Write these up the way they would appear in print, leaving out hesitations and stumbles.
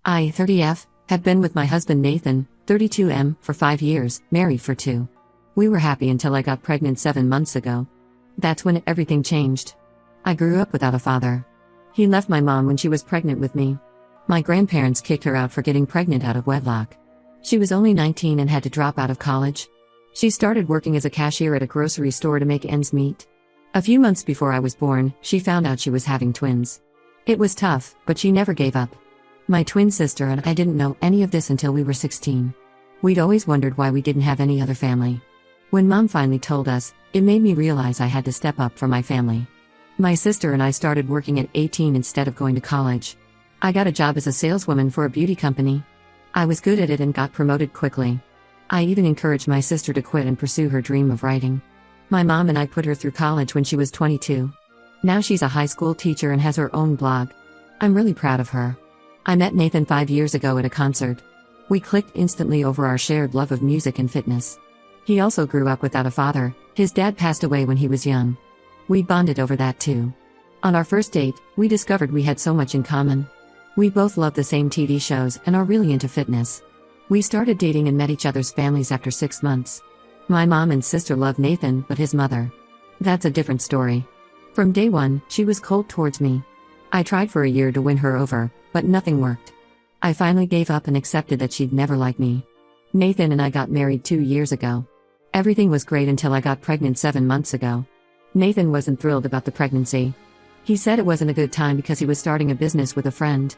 I, 30F, have been with my husband Nathan, 32M, for 5 years, married for 2. We were happy until I got pregnant 7 months ago. That's when everything changed. I grew up without a father. He left my mom when she was pregnant with me. My grandparents kicked her out for getting pregnant out of wedlock. She was only 19 and had to drop out of college. She started working as a cashier at a grocery store to make ends meet. A few months before I was born, she found out she was having twins. It was tough, but she never gave up. My twin sister and I didn't know any of this until we were 16. We'd always wondered why we didn't have any other family. When Mom finally told us, it made me realize I had to step up for my family. My sister and I started working at 18 instead of going to college. I got a job as a saleswoman for a beauty company. I was good at it and got promoted quickly. I even encouraged my sister to quit and pursue her dream of writing. My mom and I put her through college when she was 22. Now she's a high school teacher and has her own blog. I'm really proud of her. I met Nathan 5 years ago at a concert. We clicked instantly over our shared love of music and fitness. He also grew up without a father. His dad passed away when he was young. We bonded over that too. On our first date, we discovered we had so much in common. We both love the same TV shows and are really into fitness. We started dating and met each other's families after 6 months. My mom and sister love Nathan, but his mother. That's a different story. From day one, she was cold towards me. I tried for a year to win her over, but nothing worked. I finally gave up and accepted that she'd never like me. Nathan and I got married 2 years ago. Everything was great until I got pregnant 7 months ago. Nathan wasn't thrilled about the pregnancy. He said it wasn't a good time because he was starting a business with a friend.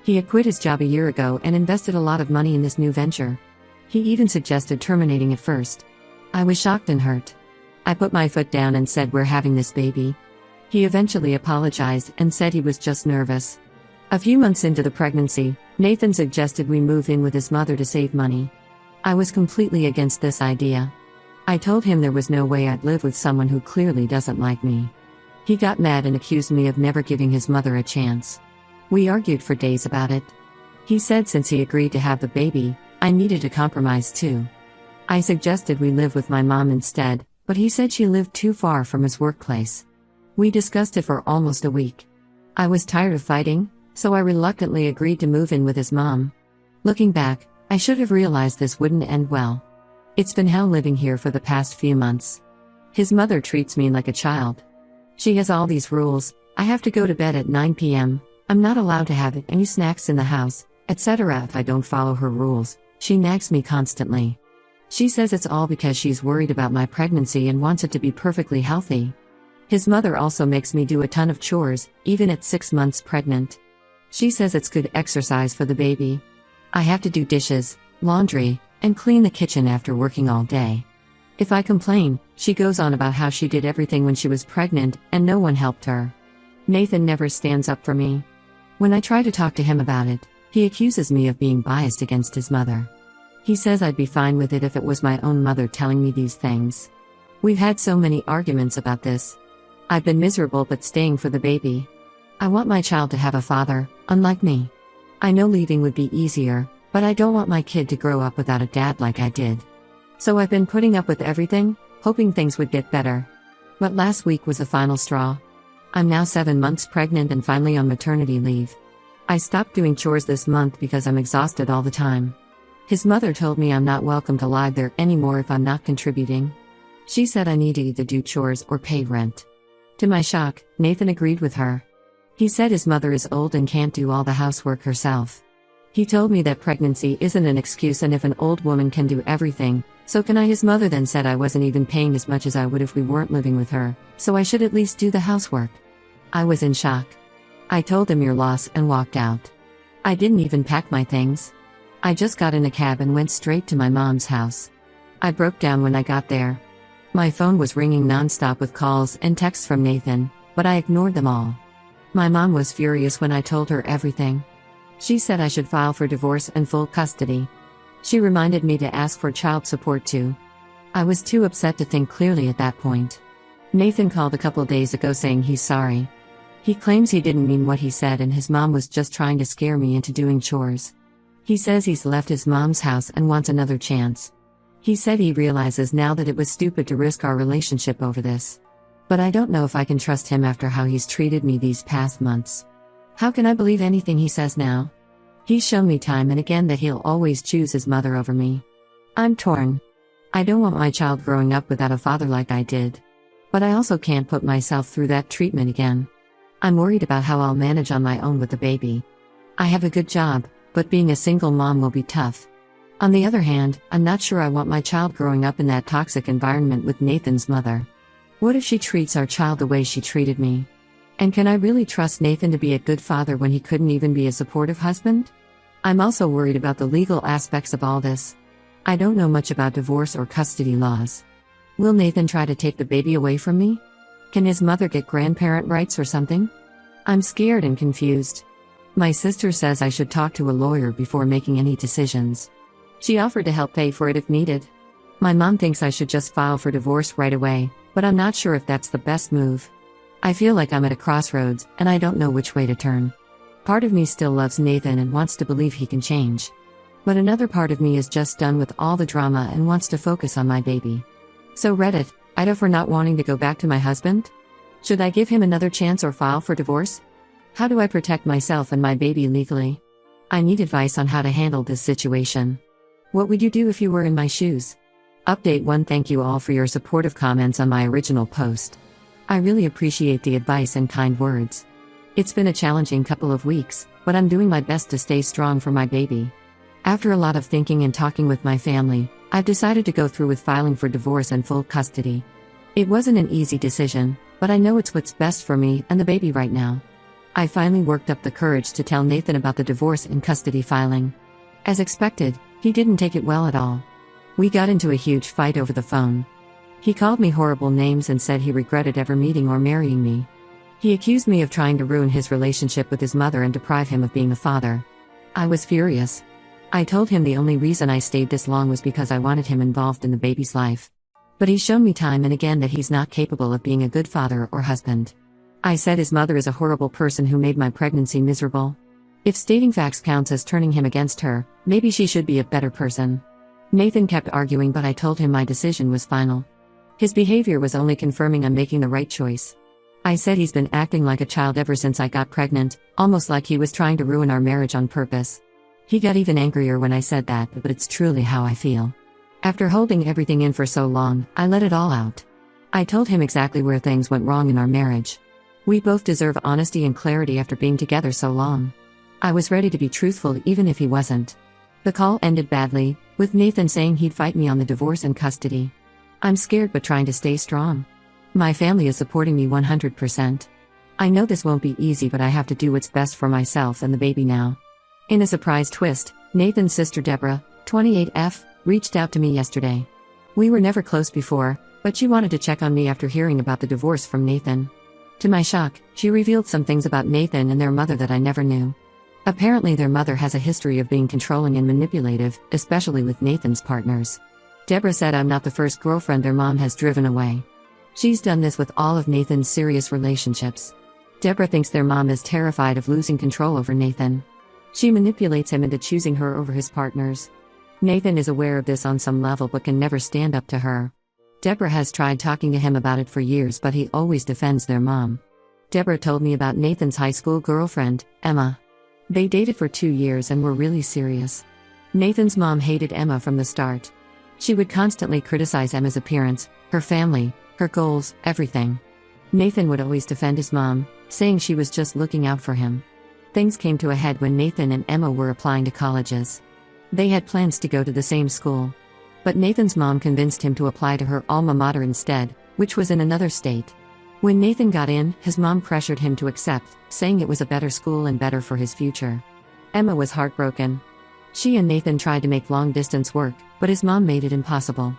He had quit his job a year ago and invested a lot of money in this new venture. He even suggested terminating it first. I was shocked and hurt. I put my foot down and said we're having this baby. He eventually apologized and said he was just nervous. A few months into the pregnancy, Nathan suggested we move in with his mother to save money. I was completely against this idea. I told him there was no way I'd live with someone who clearly doesn't like me. He got mad and accused me of never giving his mother a chance. We argued for days about it. He said since he agreed to have the baby, I needed to compromise too. I suggested we live with my mom instead, but he said she lived too far from his workplace. We discussed it for almost a week. I was tired of fighting, so I reluctantly agreed to move in with his mom. Looking back, I should have realized this wouldn't end well. It's been hell living here for the past few months. His mother treats me like a child. She has all these rules. I have to go to bed at 9 p.m., I'm not allowed to have any snacks in the house, etc. If I don't follow her rules, she nags me constantly. She says it's all because she's worried about my pregnancy and wants it to be perfectly healthy. His mother also makes me do a ton of chores, even at 6 months pregnant. She says it's good exercise for the baby. I have to do dishes, laundry, and clean the kitchen after working all day. If I complain, she goes on about how she did everything when she was pregnant and no one helped her. Nathan never stands up for me. When I try to talk to him about it, he accuses me of being biased against his mother. He says I'd be fine with it if it was my own mother telling me these things. We've had so many arguments about this. I've been miserable but staying for the baby. I want my child to have a father, unlike me. I know leaving would be easier, but I don't want my kid to grow up without a dad like I did. So I've been putting up with everything, hoping things would get better. But last week was the final straw. I'm now 7 months pregnant and finally on maternity leave. I stopped doing chores this month because I'm exhausted all the time. His mother told me I'm not welcome to live there anymore if I'm not contributing. She said I need to either do chores or pay rent. To my shock, Nathan agreed with her. He said his mother is old and can't do all the housework herself. He told me that pregnancy isn't an excuse and if an old woman can do everything, so can I. His mother then said I wasn't even paying as much as I would if we weren't living with her, so I should at least do the housework. I was in shock. I told him your loss and walked out. I didn't even pack my things. I just got in a cab and went straight to my mom's house. I broke down when I got there. My phone was ringing nonstop with calls and texts from Nathan, but I ignored them all. My mom was furious when I told her everything. She said I should file for divorce and full custody. She reminded me to ask for child support too. I was too upset to think clearly at that point. Nathan called a couple days ago saying he's sorry. He claims he didn't mean what he said and his mom was just trying to scare me into doing chores. He says he's left his mom's house and wants another chance. He said he realizes now that it was stupid to risk our relationship over this. But I don't know if I can trust him after how he's treated me these past months. How can I believe anything he says now? He's shown me time and again that he'll always choose his mother over me. I'm torn. I don't want my child growing up without a father like I did. But I also can't put myself through that treatment again. I'm worried about how I'll manage on my own with the baby. I have a good job, but being a single mom will be tough. On the other hand, I'm not sure I want my child growing up in that toxic environment with Nathan's mother. What if she treats our child the way she treated me? And can I really trust Nathan to be a good father when he couldn't even be a supportive husband? I'm also worried about the legal aspects of all this. I don't know much about divorce or custody laws. Will Nathan try to take the baby away from me? Can his mother get grandparent rights or something? I'm scared and confused. My sister says I should talk to a lawyer before making any decisions. She offered to help pay for it if needed. My mom thinks I should just file for divorce right away, but I'm not sure if that's the best move. I feel like I'm at a crossroads, and I don't know which way to turn. Part of me still loves Nathan and wants to believe he can change. But another part of me is just done with all the drama and wants to focus on my baby. So Reddit, Ida for not wanting to go back to my husband? Should I give him another chance or file for divorce? How do I protect myself and my baby legally? I need advice on how to handle this situation. What would you do if you were in my shoes? Update 1. Thank you all for your supportive comments on my original post. I really appreciate the advice and kind words. It's been a challenging couple of weeks, but I'm doing my best to stay strong for my baby. After a lot of thinking and talking with my family, I've decided to go through with filing for divorce and full custody. It wasn't an easy decision, but I know it's what's best for me and the baby right now. I finally worked up the courage to tell Nathan about the divorce and custody filing. As expected, he didn't take it well at all. We got into a huge fight over the phone. He called me horrible names and said he regretted ever meeting or marrying me. He accused me of trying to ruin his relationship with his mother and deprive him of being a father. I was furious. I told him the only reason I stayed this long was because I wanted him involved in the baby's life. But he's shown me time and again that he's not capable of being a good father or husband. I said his mother is a horrible person who made my pregnancy miserable. If stating facts counts as turning him against her, maybe she should be a better person. Nathan kept arguing, but I told him my decision was final. His behavior was only confirming I'm making the right choice. I said he's been acting like a child ever since I got pregnant, almost like he was trying to ruin our marriage on purpose. He got even angrier when I said that, but it's truly how I feel. After holding everything in for so long, I let it all out. I told him exactly where things went wrong in our marriage. We both deserve honesty and clarity after being together so long. I was ready to be truthful even if he wasn't. The call ended badly, with Nathan saying he'd fight me on the divorce and custody. I'm scared but trying to stay strong. My family is supporting me 100%. I know this won't be easy, but I have to do what's best for myself and the baby now. In a surprise twist, Nathan's sister Deborah, 28F, reached out to me yesterday. We were never close before, but she wanted to check on me after hearing about the divorce from Nathan. To my shock, she revealed some things about Nathan and their mother that I never knew. Apparently their mother has a history of being controlling and manipulative, especially with Nathan's partners. Deborah said I'm not the first girlfriend their mom has driven away. She's done this with all of Nathan's serious relationships. Deborah thinks their mom is terrified of losing control over Nathan. She manipulates him into choosing her over his partners. Nathan is aware of this on some level but can never stand up to her. Deborah has tried talking to him about it for years, but he always defends their mom. Deborah told me about Nathan's high school girlfriend, Emma. They dated for 2 years and were really serious. Nathan's mom hated Emma from the start. She would constantly criticize Emma's appearance, her family, her goals, everything. Nathan would always defend his mom, saying she was just looking out for him. Things came to a head when Nathan and Emma were applying to colleges. They had plans to go to the same school. But Nathan's mom convinced him to apply to her alma mater instead, which was in another state. When Nathan got in, his mom pressured him to accept, saying it was a better school and better for his future. Emma was heartbroken. She and Nathan tried to make long-distance work, but his mom made it impossible.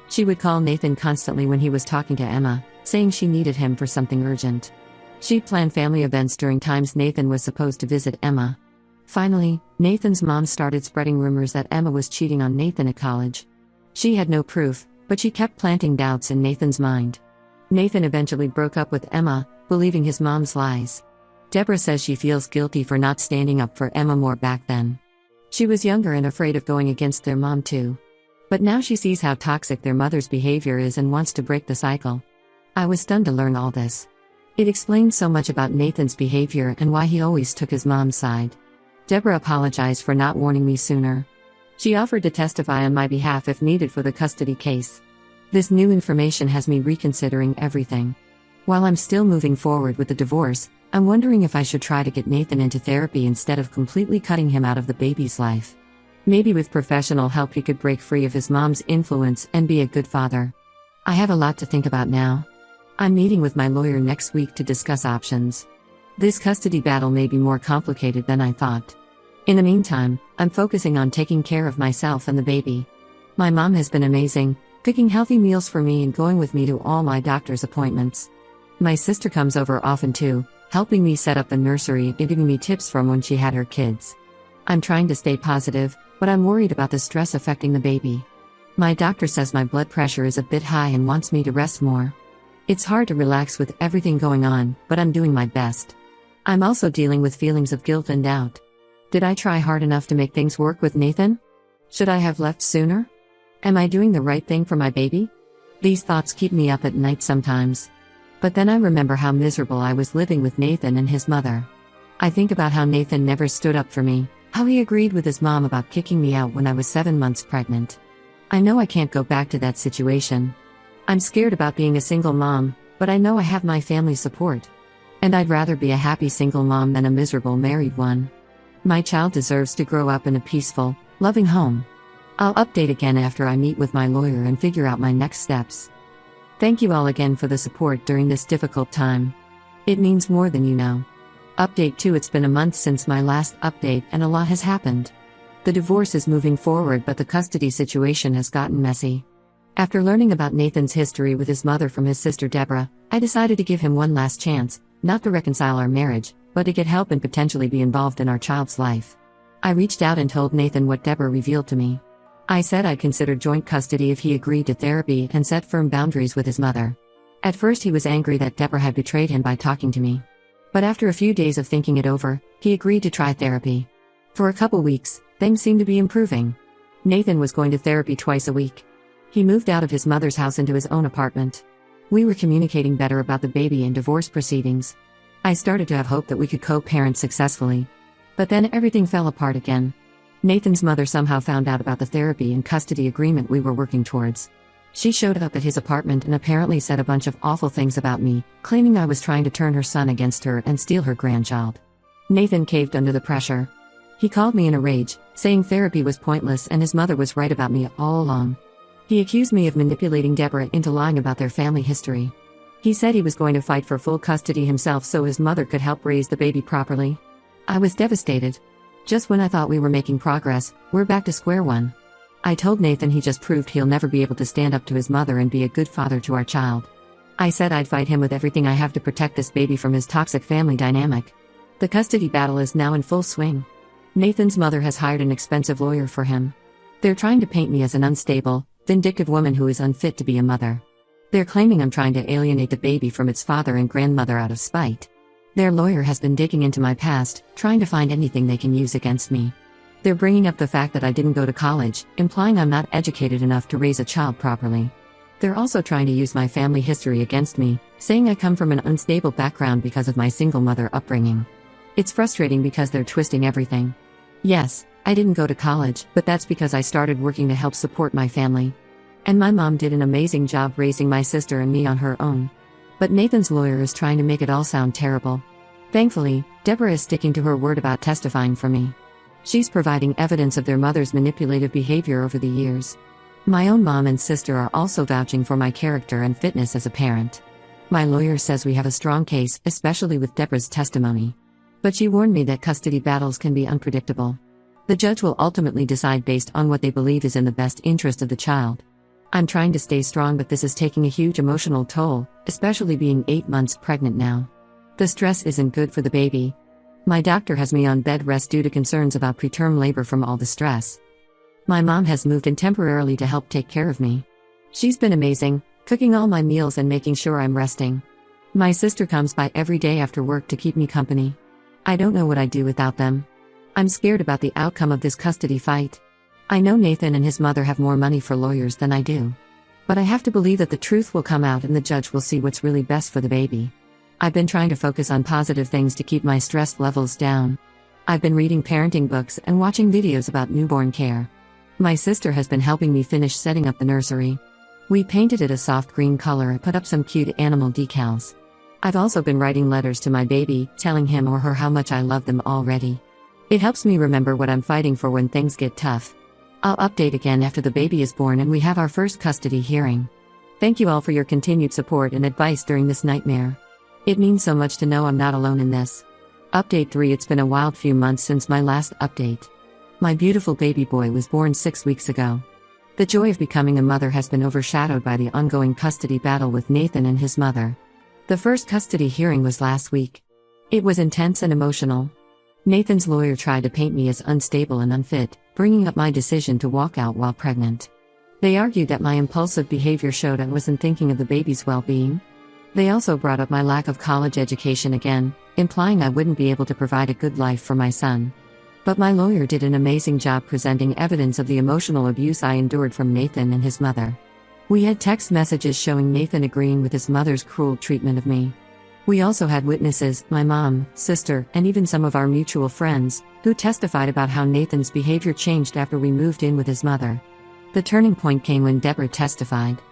She would call Nathan constantly when he was talking to Emma, saying she needed him for something urgent. She'd plan family events during times Nathan was supposed to visit Emma. Finally, Nathan's mom started spreading rumors that Emma was cheating on Nathan at college. She had no proof, but she kept planting doubts in Nathan's mind. Nathan eventually broke up with Emma, believing his mom's lies. Deborah says she feels guilty for not standing up for Emma more back then. She was younger and afraid of going against their mom too. But now she sees how toxic their mother's behavior is and wants to break the cycle. I was stunned to learn all this. It explained so much about Nathan's behavior and why he always took his mom's side. Deborah apologized for not warning me sooner. She offered to testify on my behalf if needed for the custody case. This new information has me reconsidering everything. While I'm still moving forward with the divorce, I'm wondering if I should try to get Nathan into therapy instead of completely cutting him out of the baby's life. Maybe with professional help he could break free of his mom's influence and be a good father. I have a lot to think about now. I'm meeting with my lawyer next week to discuss options. This custody battle may be more complicated than I thought. In the meantime, I'm focusing on taking care of myself and the baby. My mom has been amazing, cooking healthy meals for me and going with me to all my doctor's appointments. My sister comes over often too, helping me set up the nursery and giving me tips from when she had her kids. I'm trying to stay positive, but I'm worried about the stress affecting the baby. My doctor says my blood pressure is a bit high and wants me to rest more. It's hard to relax with everything going on, but I'm doing my best. I'm also dealing with feelings of guilt and doubt. Did I try hard enough to make things work with Nathan? Should I have left sooner? Am I doing the right thing for my baby? These thoughts keep me up at night sometimes. But then I remember how miserable I was living with Nathan and his mother. I think about how Nathan never stood up for me, how he agreed with his mom about kicking me out when I was 7 months pregnant. I know I can't go back to that situation. I'm scared about being a single mom, but I know I have my family's support. And I'd rather be a happy single mom than a miserable married one. My child deserves to grow up in a peaceful, loving home. I'll update again after I meet with my lawyer and figure out my next steps. Thank you all again for the support during this difficult time. It means more than you know. Update 2. It's been a month since my last update and a lot has happened. The divorce is moving forward, but the custody situation has gotten messy. After learning about Nathan's history with his mother from his sister Deborah, I decided to give him one last chance, not to reconcile our marriage, but to get help and potentially be involved in our child's life. I reached out and told Nathan what Deborah revealed to me. I said I'd consider joint custody if he agreed to therapy and set firm boundaries with his mother. At first he was angry that Deborah had betrayed him by talking to me. But after a few days of thinking it over, he agreed to try therapy. For a couple weeks, things seemed to be improving. Nathan was going to therapy twice a week. He moved out of his mother's house into his own apartment. We were communicating better about the baby and divorce proceedings. I started to have hope that we could co-parent successfully. But then everything fell apart again. Nathan's mother somehow found out about the therapy and custody agreement we were working towards. She showed up at his apartment and apparently said a bunch of awful things about me, claiming I was trying to turn her son against her and steal her grandchild. Nathan caved under the pressure. He called me in a rage, saying therapy was pointless and his mother was right about me all along. He accused me of manipulating Deborah into lying about their family history. He said he was going to fight for full custody himself so his mother could help raise the baby properly. I was devastated. Just when I thought we were making progress, we're back to square one. I told Nathan he just proved he'll never be able to stand up to his mother and be a good father to our child. I said I'd fight him with everything I have to protect this baby from his toxic family dynamic. The custody battle is now in full swing. Nathan's mother has hired an expensive lawyer for him. They're trying to paint me as an unstable, vindictive woman who is unfit to be a mother. They're claiming I'm trying to alienate the baby from its father and grandmother out of spite. Their lawyer has been digging into my past, trying to find anything they can use against me. They're bringing up the fact that I didn't go to college, implying I'm not educated enough to raise a child properly. They're also trying to use my family history against me, saying I come from an unstable background because of my single mother upbringing. It's frustrating because they're twisting everything. Yes, I didn't go to college, but that's because I started working to help support my family. And my mom did an amazing job raising my sister and me on her own. But Nathan's lawyer is trying to make it all sound terrible. Thankfully, Deborah is sticking to her word about testifying for me. She's providing evidence of their mother's manipulative behavior over the years. My own mom and sister are also vouching for my character and fitness as a parent. My lawyer says we have a strong case, especially with Deborah's testimony. But she warned me that custody battles can be unpredictable. The judge will ultimately decide based on what they believe is in the best interest of the child. I'm trying to stay strong, but this is taking a huge emotional toll, especially being 8 months pregnant now. The stress isn't good for the baby. My doctor has me on bed rest due to concerns about preterm labor from all the stress. My mom has moved in temporarily to help take care of me. She's been amazing, cooking all my meals and making sure I'm resting. My sister comes by every day after work to keep me company. I don't know what I'd do without them. I'm scared about the outcome of this custody fight. I know Nathan and his mother have more money for lawyers than I do. But I have to believe that the truth will come out and the judge will see what's really best for the baby. I've been trying to focus on positive things to keep my stress levels down. I've been reading parenting books and watching videos about newborn care. My sister has been helping me finish setting up the nursery. We painted it a soft green color and put up some cute animal decals. I've also been writing letters to my baby, telling him or her how much I love them already. It helps me remember what I'm fighting for when things get tough. I'll update again after the baby is born and we have our first custody hearing. Thank you all for your continued support and advice during this nightmare. It means so much to know I'm not alone in this. Update 3. It's been a wild few months since my last update. My beautiful baby boy was born 6 weeks ago. The joy of becoming a mother has been overshadowed by the ongoing custody battle with Nathan and his mother. The first custody hearing was last week. It was intense and emotional. Nathan's lawyer tried to paint me as unstable and unfit, bringing up my decision to walk out while pregnant. They argued that my impulsive behavior showed I wasn't thinking of the baby's well-being. They also brought up my lack of college education again, implying I wouldn't be able to provide a good life for my son. But my lawyer did an amazing job presenting evidence of the emotional abuse I endured from Nathan and his mother. We had text messages showing Nathan agreeing with his mother's cruel treatment of me. We also had witnesses, my mom, sister, and even some of our mutual friends, who testified about how Nathan's behavior changed after we moved in with his mother. The turning point came when Deborah testified.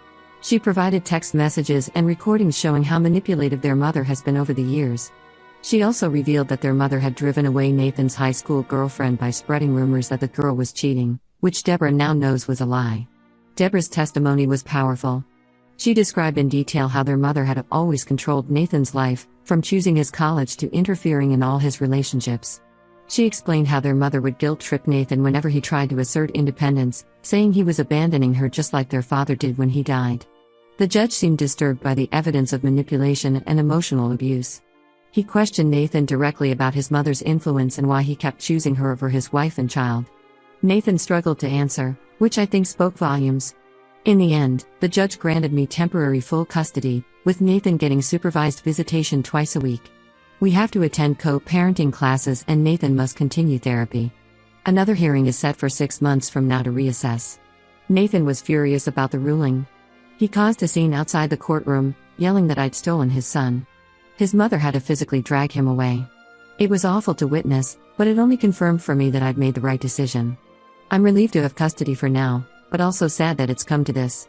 She provided text messages and recordings showing how manipulative their mother has been over the years. She also revealed that their mother had driven away Nathan's high school girlfriend by spreading rumors that the girl was cheating, which Deborah now knows was a lie. Deborah's testimony was powerful. She described in detail how their mother had always controlled Nathan's life, from choosing his college to interfering in all his relationships. She explained how their mother would guilt-trip Nathan whenever he tried to assert independence, saying he was abandoning her just like their father did when he died. The judge seemed disturbed by the evidence of manipulation and emotional abuse. He questioned Nathan directly about his mother's influence and why he kept choosing her over his wife and child. Nathan struggled to answer, which I think spoke volumes. In the end, the judge granted me temporary full custody, with Nathan getting supervised visitation twice a week. We have to attend co-parenting classes and Nathan must continue therapy. Another hearing is set for 6 months from now to reassess. Nathan was furious about the ruling. He caused a scene outside the courtroom, yelling that I'd stolen his son. His mother had to physically drag him away. It was awful to witness, but it only confirmed for me that I'd made the right decision. I'm relieved to have custody for now, but also sad that it's come to this.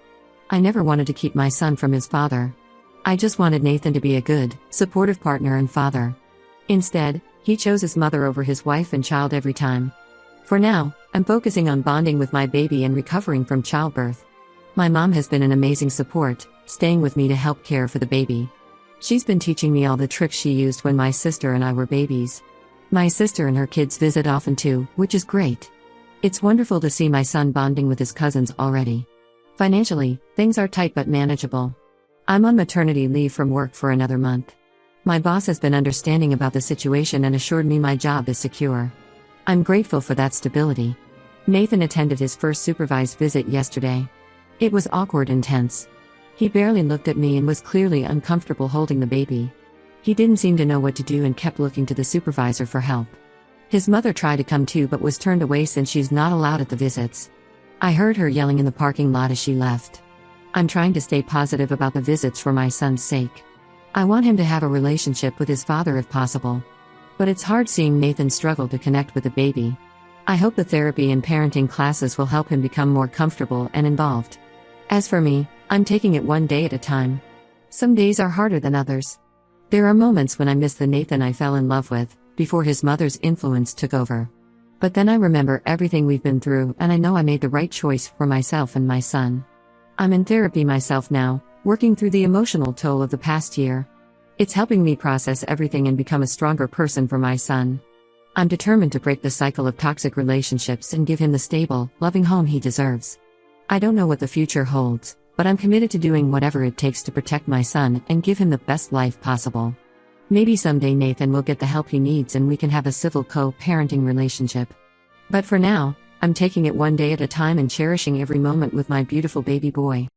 I never wanted to keep my son from his father. I just wanted Nathan to be a good, supportive partner and father. Instead, he chose his mother over his wife and child every time. For now, I'm focusing on bonding with my baby and recovering from childbirth. My mom has been an amazing support, staying with me to help care for the baby. She's been teaching me all the tricks she used when my sister and I were babies. My sister and her kids visit often too, which is great. It's wonderful to see my son bonding with his cousins already. Financially, things are tight but manageable. I'm on maternity leave from work for another month. My boss has been understanding about the situation and assured me my job is secure. I'm grateful for that stability. Nathan attended his first supervised visit yesterday. It was awkward and tense. He barely looked at me and was clearly uncomfortable holding the baby. He didn't seem to know what to do and kept looking to the supervisor for help. His mother tried to come too but was turned away since she's not allowed at the visits. I heard her yelling in the parking lot as she left. I'm trying to stay positive about the visits for my son's sake. I want him to have a relationship with his father if possible. But it's hard seeing Nathan struggle to connect with the baby. I hope the therapy and parenting classes will help him become more comfortable and involved. As for me, I'm taking it one day at a time. Some days are harder than others. There are moments when I miss the Nathan I fell in love with, before his mother's influence took over. But then I remember everything we've been through and I know I made the right choice for myself and my son. I'm in therapy myself now, working through the emotional toll of the past year. It's helping me process everything and become a stronger person for my son. I'm determined to break the cycle of toxic relationships and give him the stable, loving home he deserves. I don't know what the future holds, but I'm committed to doing whatever it takes to protect my son and give him the best life possible. Maybe someday Nathan will get the help he needs and we can have a civil co-parenting relationship. But for now, I'm taking it one day at a time and cherishing every moment with my beautiful baby boy.